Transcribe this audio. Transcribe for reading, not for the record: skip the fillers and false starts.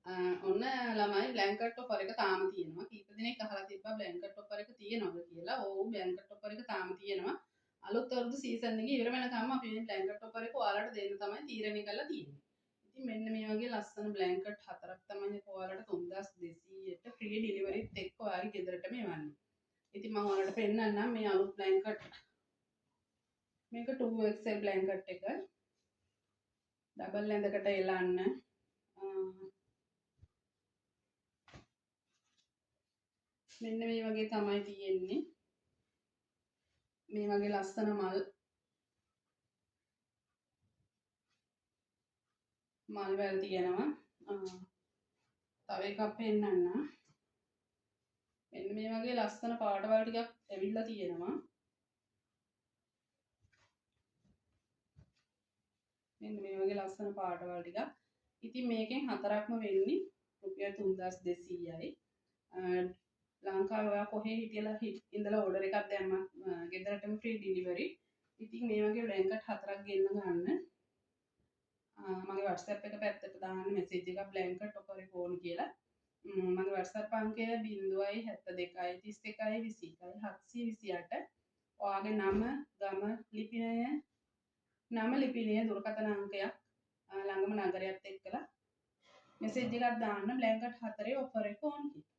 ඔන්න ළමයි බ්ලැන්කට් ටොපර් එක තාම තියෙනවා. කීප දිනක් අහලා තිබ්බා බ්ලැන්කට් ටොපර් එක තියෙනවද කියලා. ඔව් බ්ලැන්කට් ටොපර් එක තාම තියෙනවා. අලුත් අවුරුදු සීසන් එකේ ඉවර වෙනකම් අපි මේ බ්ලැන්කට් ටොපර් එක ඔයාලට දෙන්න තමයි තීරණය කරලා තියෙන්නේ. ඉතින් මෙන්න මේ වගේ ලස්සන බ්ලැන්කට් 4ක් තමයි ඔයාලට 3200ට ෆ්‍රී ඩිලිවරිත් එක්ක ඔයාලගේ ගෙදරටම එවන්නේ. ඉතින් මම ඔයාලට පෙන්නන්නම් මේ අලුත් බ්ලැන්කට්. මේක 2XL බ්ලැන්කට් එක. ඩබල් ඇඳකට එලන්න. මෙන්න මේ වගේ තමයි තියෙන්නේ. මේ වගේ ලස්සන මල් වැල් තියෙනවා. තව එකක් පෙන්නන්න. මෙන්න මේ වගේ ලස්සන පාටවල් ටිකක් ඇවිල්ලා තියෙනවා. මෙන්න මේ වගේ ලස්සන පාටවල් ටිකක්. ඉතින් මේකෙන් හතරක්ම වෙන්නේ රුපියල් 3200යි. ලංකාවේ ඔයා කොහේ ඉඳලා ඕඩර් එකක් දැම්මත් ගෙදරටම ෆ්‍රී ඩිලිවරි. ඉතින් මේ වගේ බ්ලැන්කට් හතරක් ගෙන්න ගන්න. මගේ WhatsApp එක පැත්තට දාන්න මෙසේජ් එකක් බ්ලැන්කට් ටොපර් එක ඕන කියලා. මගේ WhatsApp අංකය 072 31 21 728. ඔයාගේ නම, ගම, ලිපිනය, දුරකථන අංකයක් ළඟම නගරයත් එක්කලා මෙසේජ් එකක් දාන්න බ්ලැන්කට් 4 ඔෆර් එක ඕන කියලා.